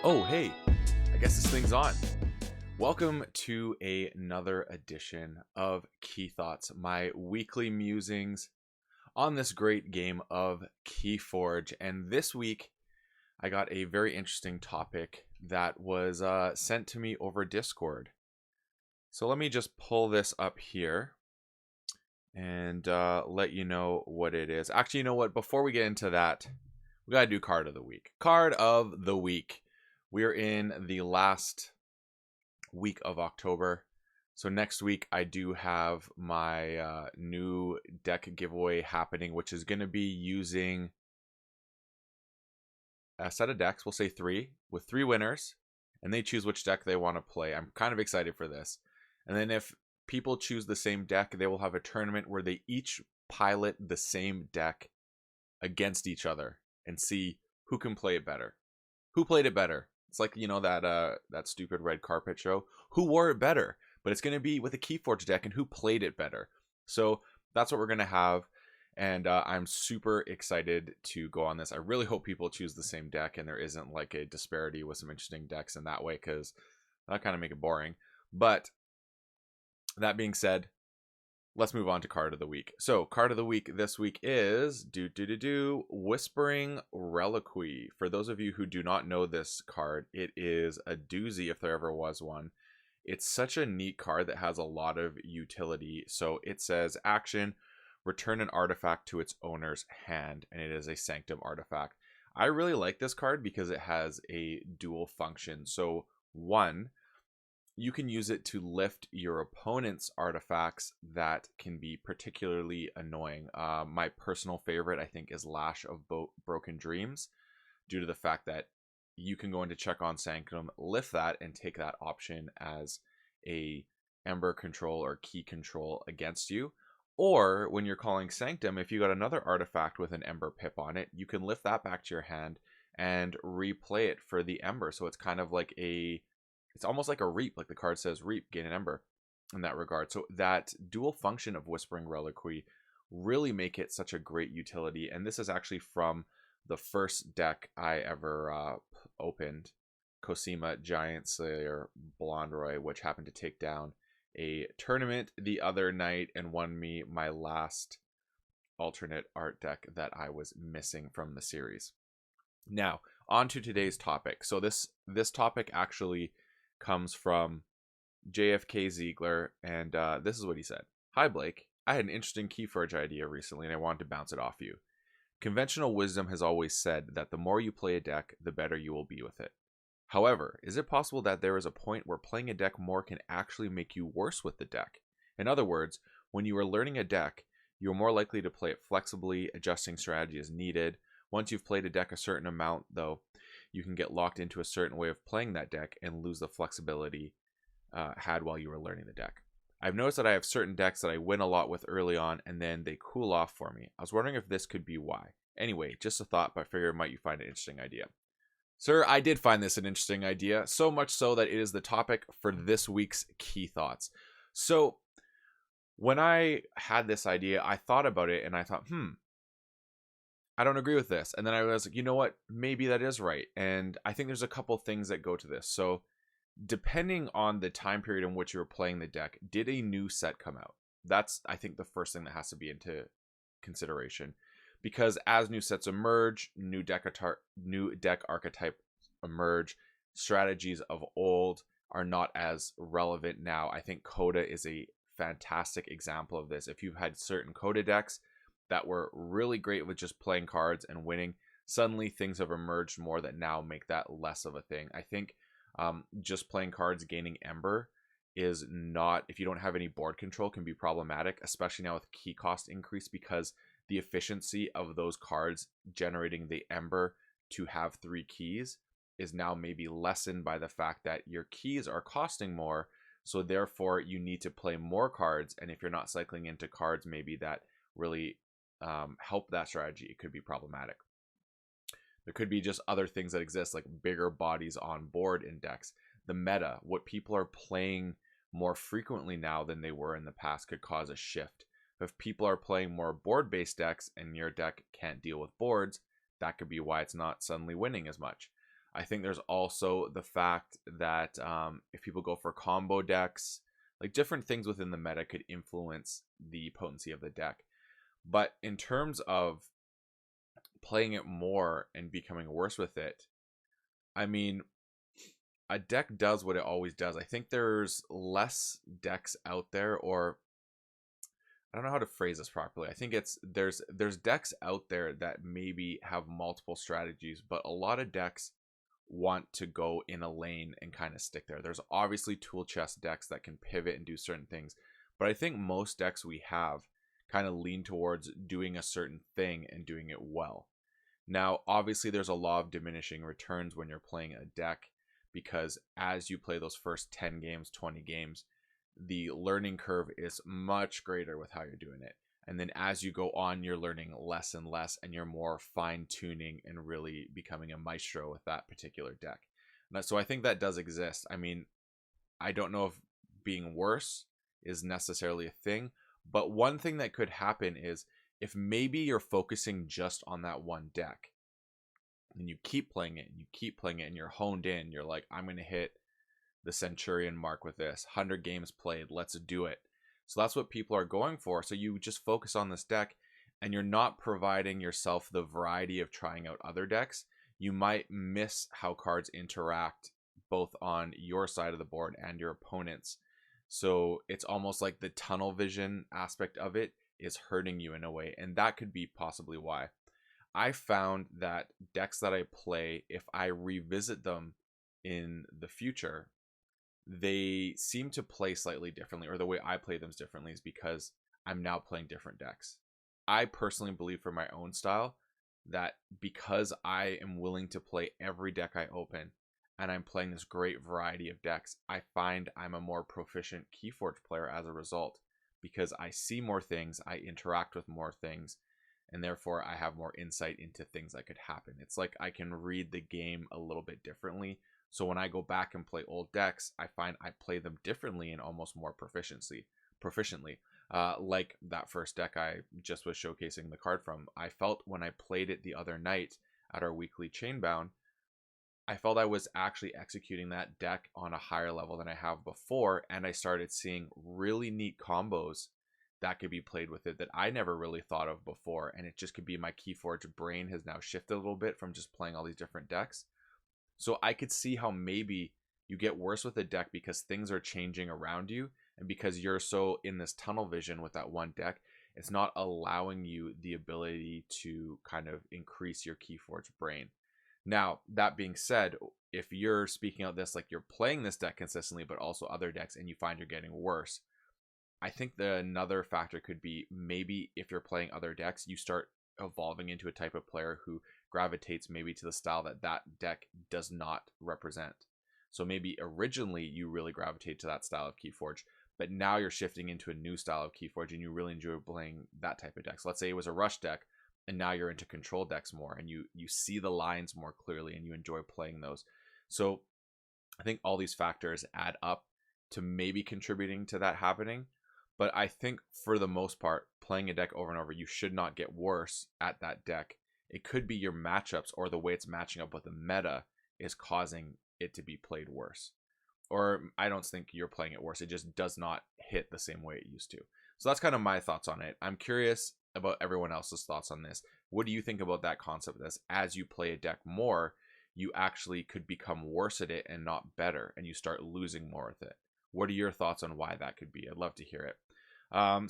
Oh, hey, I guess this thing's on. Welcome to another edition of KeyThoughts, my weekly musings on this great game of KeyForge. And this week, I got a very interesting topic that was sent to me over Discord. So let me just pull this up here and let you know what it is. Actually, you know what? Before we get into that, we got to do card of the week. Card of the week. We're in the last week of October. So next week I do have my new deck giveaway happening, which is going to be using a set of decks. We'll say 3 with 3 winners, and they choose which deck they want to play. I'm kind of excited for this. And then if people choose the same deck, they will have a tournament where they each pilot the same deck against each other and see who can play it better. Who played it better? It's like, you know, that stupid red carpet show. Who wore it better? But it's going to be with a KeyForge deck and who played it better. So that's what we're going to have. And I'm super excited to go on this. I really hope people choose the same deck and there isn't like a disparity with some interesting decks in that way, because that kind of make it boring. But that being said, let's move on to card of the week. So card of the week this week is Whispering Reliquary. For those of you who do not know this card, it is a doozy if there ever was one. It's such a neat card that has a lot of utility. So it says action, return an artifact to its owner's hand, and it is a Sanctum artifact. I really like this card because it has a dual function. So one, you can use it to lift your opponent's artifacts that can be particularly annoying. My personal favorite, I think, is Lash of Broken Dreams, due to the fact that you can go into check on Sanctum, lift that, and take that option as a Ember control or key control against you. Or when you're calling Sanctum, if you got another artifact with an Ember pip on it, you can lift that back to your hand and replay it for the Ember. So it's kind of like it's almost like a reap, like the card says reap, gain an Ember in that regard. So that dual function of Whispering Reliquary really make it such a great utility. And this is actually from the first deck I ever opened, Cosima Giant Slayer Blondroy, which happened to take down a tournament the other night and won me my last alternate art deck that I was missing from the series. Now, on to today's topic. So this topic actually comes from JFK Ziegler, and this is what he said. Hi Blake, I had an interesting KeyForge idea recently and I wanted to bounce it off you. Conventional wisdom has always said that the more you play a deck, the better you will be with it. However, is it possible that there is a point where playing a deck more can actually make you worse with the deck? In other words, when you are learning a deck, you are more likely to play it flexibly, adjusting strategy as needed. Once you've played a deck a certain amount, though, you can get locked into a certain way of playing that deck and lose the flexibility had while you were learning the deck. I've noticed that I have certain decks that I win a lot with early on and then they cool off for me. I was wondering if this could be why. Anyway, just a thought, but I figured might you find it an interesting idea. Sir, I did find this an interesting idea, so much so that it is the topic for this week's Key Thoughts. So when I had this idea, I thought about it and I thought, I don't agree with this. And then I was like, you know what? Maybe that is right. And I think there's a couple things that go to this. So depending on the time period in which you were playing the deck, did a new set come out? That's, I think, the first thing that has to be into consideration. Because as new sets emerge, new deck archetype emerge, strategies of old are not as relevant now. I think Coda is a fantastic example of this. If you've had certain Coda decks that were really great with just playing cards and winning, suddenly things have emerged more that now make that less of a thing. I think just playing cards, gaining Ember is not, if you don't have any board control, can be problematic, especially now with key cost increase, because the efficiency of those cards generating the Ember to have 3 keys is now maybe lessened by the fact that your keys are costing more, so therefore you need to play more cards, and if you're not cycling into cards maybe that really help that strategy, it could be problematic. There could be just other things that exist, like bigger bodies on board in decks. The meta, what people are playing more frequently now than they were in the past, could cause a shift. If people are playing more board-based decks and your deck can't deal with boards, that could be why it's not suddenly winning as much. I think there's also the fact that if people go for combo decks, like different things within the meta could influence the potency of the deck. But in terms of playing it more and becoming worse with it, I mean, a deck does what it always does. I think there's less decks out there, or I don't know how to phrase this properly. I think it's there's decks out there that maybe have multiple strategies, but a lot of decks want to go in a lane and kind of stick there. There's obviously tool chest decks that can pivot and do certain things, but I think most decks we have kind of lean towards doing a certain thing and doing it well. Now, obviously, there's a law of diminishing returns when you're playing a deck, because as you play those first 10 games, 20 games, the learning curve is much greater with how you're doing it. And then as you go on, you're learning less and less, and you're more fine-tuning and really becoming a maestro with that particular deck. So I think that does exist. I mean, I don't know if being worse is necessarily a thing, but one thing that could happen is if maybe you're focusing just on that one deck, and you keep playing it, and you keep playing it, and you're honed in, you're like, I'm going to hit the Centurion mark with this, 100 games played, let's do it. So that's what people are going for. So you just focus on this deck, and you're not providing yourself the variety of trying out other decks. You might miss how cards interact both on your side of the board and your opponent's. So it's almost like the tunnel vision aspect of it is hurting you in a way, and that could be possibly why. I found that decks that I play, if I revisit them in the future, they seem to play slightly differently, or the way I play them is differently, is because I'm now playing different decks. I personally believe for my own style that because I am willing to play every deck I open, and I'm playing this great variety of decks, I find I'm a more proficient KeyForge player as a result, because I see more things, I interact with more things, and therefore I have more insight into things that could happen. It's like I can read the game a little bit differently. So when I go back and play old decks, I find I play them differently and almost more proficiently. Like that first deck I just was showcasing the card from. I felt when I played it the other night at our weekly Chainbound, I felt I was actually executing that deck on a higher level than I have before, and I started seeing really neat combos that could be played with it that I never really thought of before. And it just could be my KeyForge brain has now shifted a little bit from just playing all these different decks. So I could see how maybe you get worse with a deck because things are changing around you, and because you're so in this tunnel vision with that one deck, it's not allowing you the ability to kind of increase your KeyForge brain. Now, that being said, if you're speaking out this like you're playing this deck consistently, but also other decks, and you find you're getting worse, I think another factor could be maybe if you're playing other decks, you start evolving into a type of player who gravitates maybe to the style that that deck does not represent. So maybe originally you really gravitate to that style of KeyForge, but now you're shifting into a new style of KeyForge and you really enjoy playing that type of deck. So let's say it was a rush deck, and now you're into control decks more, and you see the lines more clearly and you enjoy playing those. So I think all these factors add up to maybe contributing to that happening. But I think for the most part, playing a deck over and over, you should not get worse at that deck. It could be your matchups or the way it's matching up with the meta is causing it to be played worse. Or I don't think you're playing it worse. It just does not hit the same way it used to. So that's kind of my thoughts on it. I'm curious about everyone else's thoughts on this. What do you think about that concept? As you play a deck more, you actually could become worse at it and not better, and you start losing more with it. What are your thoughts on why that could be? I'd love to hear it.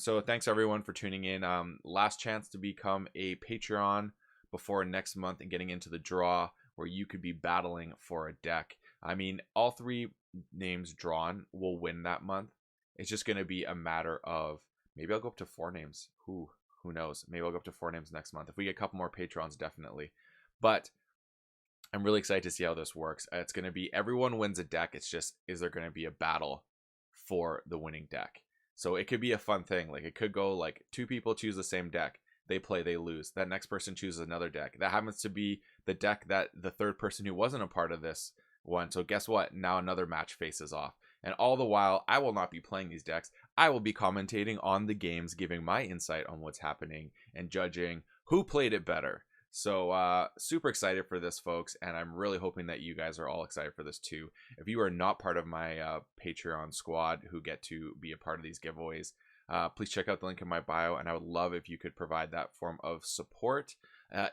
So thanks everyone for tuning in. Last chance to become a Patreon before next month and getting into the draw where you could be battling for a deck. I mean, all three names drawn will win that month. It's just going to be a matter of maybe I'll go up to 4 names. Who knows? Maybe I'll go up to 4 names next month. If we get a couple more Patrons, definitely. But I'm really excited to see how this works. It's going to be everyone wins a deck. It's just, is there going to be a battle for the winning deck? So it could be a fun thing. Like it could go like 2 people choose the same deck. They play, they lose. That next person chooses another deck. That happens to be the deck that the third person who wasn't a part of this won. So guess what? Now another match faces off. And all the while, I will not be playing these decks. I will be commentating on the games, giving my insight on what's happening and judging who played it better. So super excited for this, folks, and I'm really hoping that you guys are all excited for this too. If you are not part of my Patreon squad who get to be a part of these giveaways, please check out the link in my bio, and I would love if you could provide that form of support.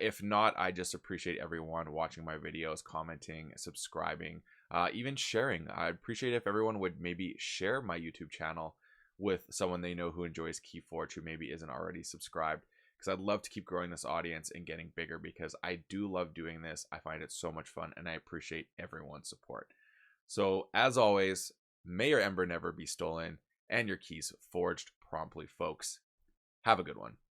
If not, I just appreciate everyone watching my videos, commenting, subscribing, even sharing. I'd appreciate if everyone would maybe share my YouTube channel with someone they know who enjoys KeyForge, who maybe isn't already subscribed, because I'd love to keep growing this audience and getting bigger, because I do love doing this. I find it so much fun, and I appreciate everyone's support. So as always, may your ember never be stolen and your keys forged promptly, folks. Have a good one.